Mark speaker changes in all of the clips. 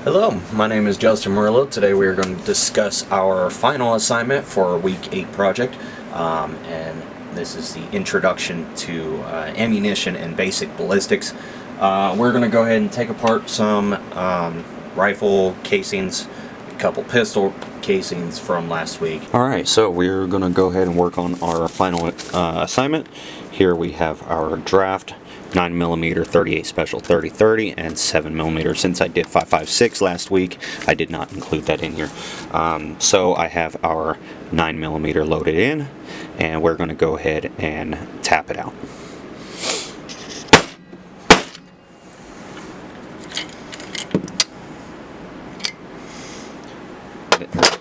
Speaker 1: Hello, my name is Justin Murillo. Today we are going to discuss our final assignment for our Week 8 project, and this is the introduction to ammunition and basic ballistics. We're going to go ahead and take apart some rifle casings, a couple pistol casings from last week.
Speaker 2: Alright, so we're going to go ahead and work on our final assignment. Here we have our draft 9mm 38 Special 30-30 and 7mm. Since I did 5.56 last week, I did not include that in here. So I have our 9mm loaded in, and we're going to go ahead and tap it out.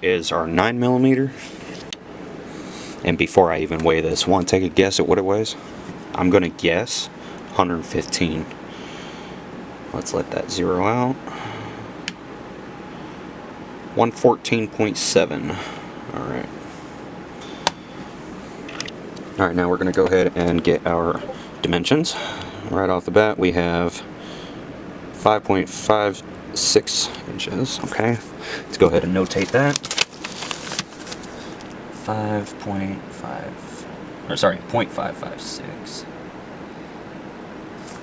Speaker 2: Is our 9mm, and before I even weigh this, want to take a guess at what it weighs? I'm gonna guess 115. Let's let that zero out. 114.7. Alright, now we're gonna go ahead and get our dimensions. Right off the bat, we have 5.56 inches. Okay, let's go ahead and notate that. 0.556.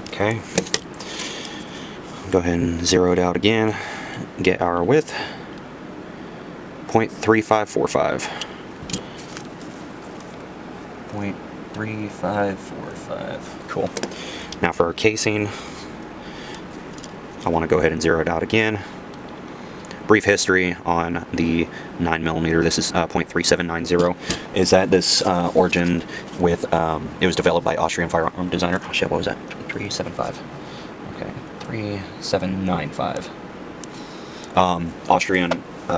Speaker 2: Okay. Go ahead and zero it out again. Get our width. 0.3545. 0.3545. Cool. Now for our casing, I want to go ahead and zero it out again. Brief history on the 9mm. This is .3790. Is that this origined with, it was developed by Austrian firearm designer. Oh shit, what was that? 375. Okay, 3795. Austrian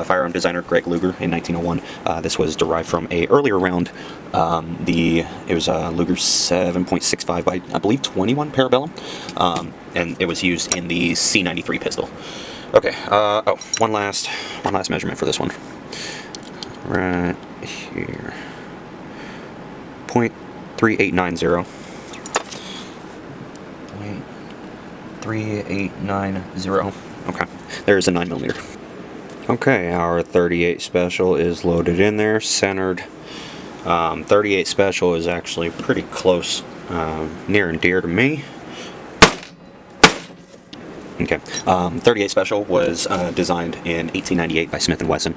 Speaker 2: firearm designer Greg Luger in 1901. This was derived from a earlier round. It was a Luger 7.65 by, I believe, 21 Parabellum, and it was used in the C93 pistol. Okay, one last measurement for this one. Right here. 0.3890. 0.3890. Okay, there's a 9mm. Okay, our 38 Special is loaded in there, centered. 38 Special is actually pretty close, near and dear to me. Okay, 38 Special was designed in 1898 by Smith & Wesson.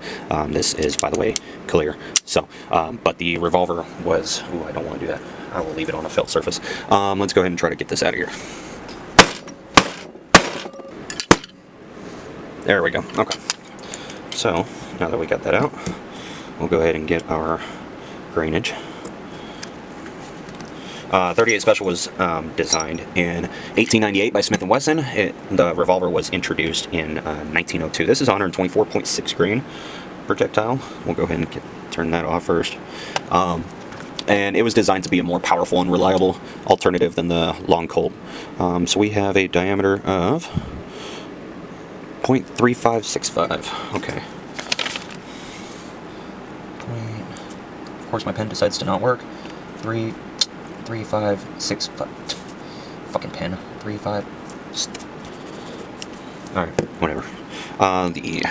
Speaker 2: This is, by the way, clear. So, but the revolver was... Ooh, I don't want to do that. I will leave it on a felt surface. Let's go ahead and try to get this out of here. There we go. Okay. So, now that we got that out, we'll go ahead and get our grainage. 38 Special was designed in 1898 by Smith & Wesson. The revolver was introduced in 1902. This is 124.6 grain projectile. We'll go ahead and turn that off first. And it was designed to be a more powerful and reliable alternative than the long Colt. So we have a diameter of 0.3565. Okay. Of course, my pen decides to not work. 3.3565. Fucking pen. 3.5. Alright, whatever. The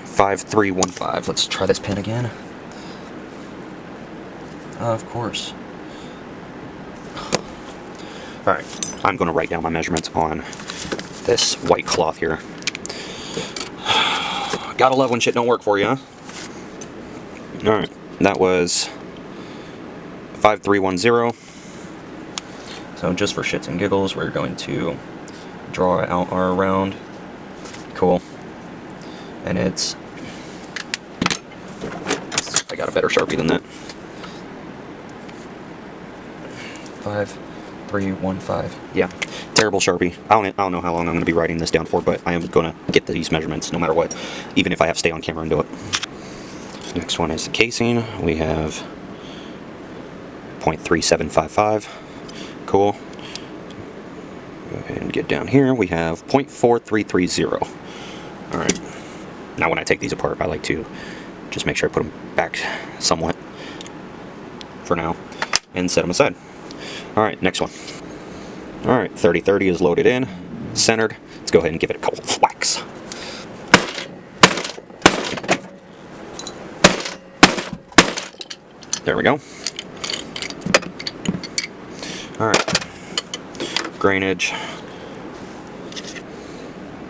Speaker 2: 5.315. Let's try this pen again. Of course. Alright, I'm going to write down my measurements on this white cloth here. Gotta love when shit don't work for you, huh? Alright, that was 5.310. So just for shits and giggles, we're going to draw out our round. Cool. And it's... I got a better Sharpie than that. 5.315. Yeah, terrible Sharpie. I don't know how long I'm going to be writing this down for, but I am going to get these measurements no matter what, even if I have to stay on camera and do it. Next one is the casing. We have 0.3755. Cool. Go ahead and get down here. We have 0.4330. Alright. Now when I take these apart, I like to just make sure I put them back somewhat for now and set them aside. Alright, next one. Alright, 30-30 is loaded in, centered. Let's go ahead and give it a couple of whacks. There we go. Alright. Grainage.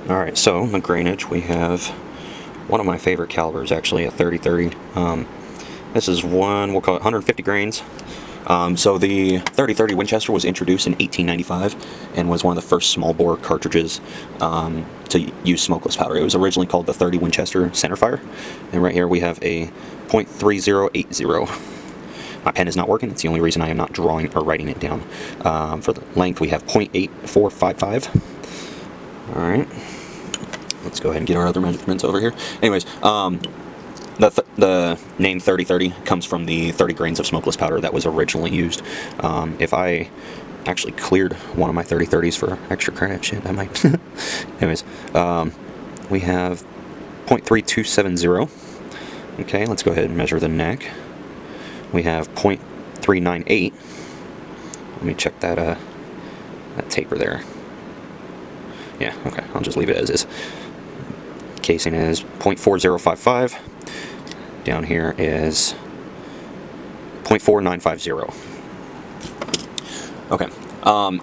Speaker 2: Alright, so the grainage, we have one of my favorite calibers, actually, a 30-30. This is one, we'll call it 150 grains. So the 30-30 Winchester was introduced in 1895 and was one of the first small bore cartridges to use smokeless powder. It was originally called the 30 Winchester Centerfire. And right here we have a .3080. My pen is not working. It's the only reason I am not drawing or writing it down. For the length, we have .8455. All right. Let's go ahead and get our other measurements over here. Anyways, the name 30-30 comes from the 30 grains of smokeless powder that was originally used. If I actually cleared one of my 30-30s for extra credit, shit, I might. Anyways, we have .3270. Okay, let's go ahead and measure the neck. We have .398. Let me check that taper there. Yeah, okay, I'll just leave it as is. Casing is .4055. Down here is .4950. Okay.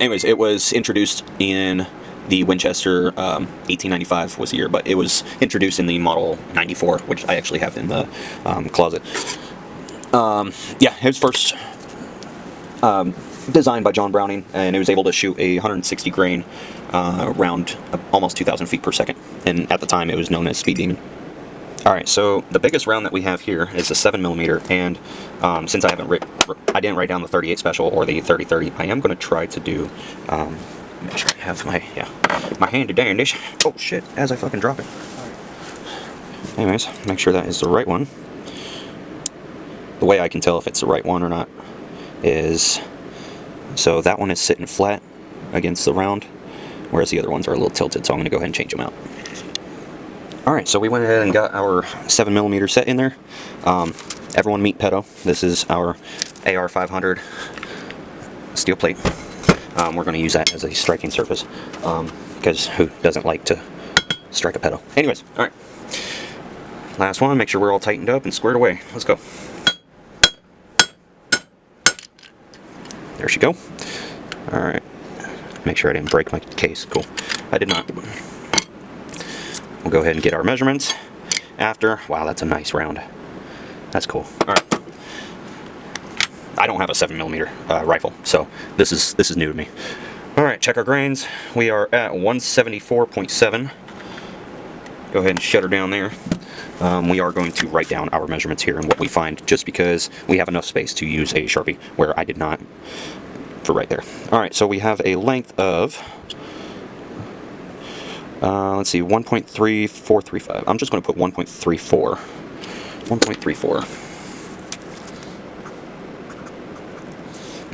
Speaker 2: Anyways, it was introduced in the Winchester. 1895 was the year, but it was introduced in the Model 94, which I actually have in the closet. Yeah, it was first designed by John Browning, and it was able to shoot a 160 grain round, almost 2,000 feet per second. And at the time, it was known as Speed Demon. Alright, so the biggest round that we have here is a 7mm, and since I I didn't write down the 38 special or the 30-30, I am going to try to do, make sure I have my handy dandies. Oh shit, as I fucking drop it. Anyways, make sure that is the right one. The way I can tell if it's the right one or not is, so that one is sitting flat against the round, whereas the other ones are a little tilted, so I'm going to go ahead and change them out. Alright, so we went ahead and got our 7mm set in there. Everyone meet Pedo. This is our AR-500 steel plate. We're going to use that as a striking surface, because who doesn't like to strike a Pedo? Anyways, alright. Last one, make sure we're all tightened up and squared away. Let's go. There she go. Alright. Make sure I didn't break my case. Cool. I did not. We'll go ahead and get our measurements after. Wow, that's a nice round. That's cool. Alright. I don't have a 7mm rifle, so this is new to me. Alright, check our grains. We are at 174.7. Go ahead and shut her down there. We are going to write down our measurements here and what we find, just because we have enough space to use a Sharpie, where I did not for right there. Alright, so we have a length of, let's see, 1.3435. I'm just going to put 1.34. 1.34.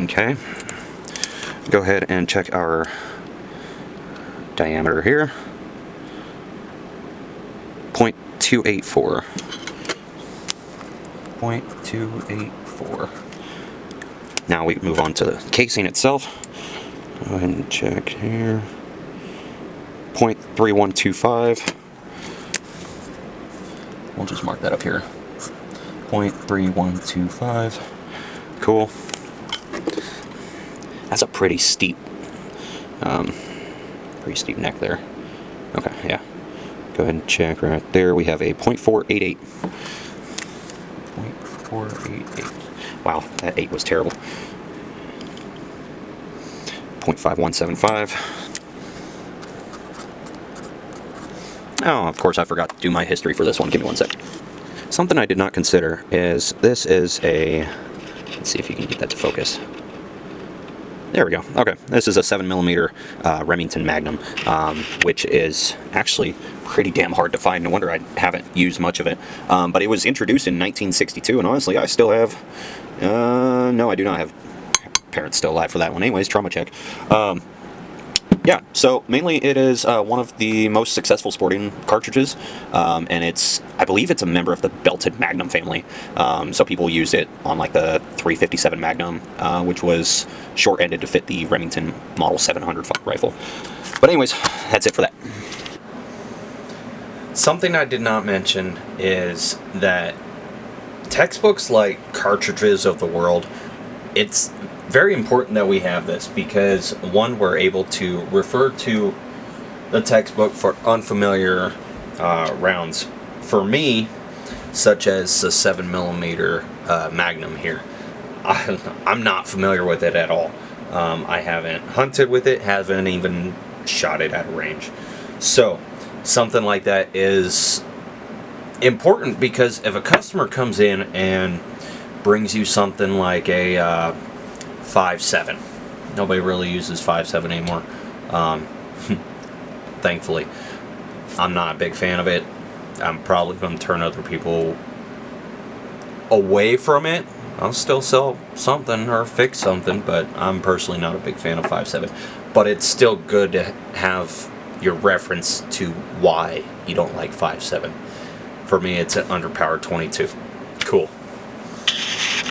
Speaker 2: Okay. Go ahead and check our diameter here. 0.284. 0.284. Now we move on to the casing itself. Go ahead and check here. 0.3125. We'll just mark that up here. 0.3125. Cool. That's a pretty steep neck there. Okay, yeah. Go ahead and check right there. We have a 0.488. 0.488. Wow, that 8 was terrible. 0.5175. Oh, of course I forgot to do my history for this one. Give me one sec. Something I did not consider is this is a, let's see if you can get that to focus. There we go. Okay, this is a 7mm Remington Magnum, which is actually pretty damn hard to find. No wonder I haven't used much of it. But it was introduced in 1962, and honestly, I still have, no, I do not have parents still alive for that one. Anyways, trauma check. Yeah, so mainly it is one of the most successful sporting cartridges, and it's, I believe it's a member of the belted Magnum family. So people use it on like the 357 Magnum, which was short-ended to fit the Remington Model 700 rifle. But anyways, that's it for that.
Speaker 1: Something I did not mention is that textbooks like cartridges of the world, it's very important that we have this because, one, we're able to refer to the textbook for unfamiliar rounds. For me, such as the 7mm Magnum here, I'm not familiar with it at all. I haven't hunted with it, haven't even shot it at a range. So something like that is important because if a customer comes in and brings you something like a 5.7, nobody really uses 5.7 anymore. Thankfully, I'm not a big fan of it. I'm probably going to turn other people away from it. I'll still sell something or fix something, but I'm personally not a big fan of 5.7. But it's still good to have your reference to why you don't like 5.7. For me, it's an underpowered 22. Cool.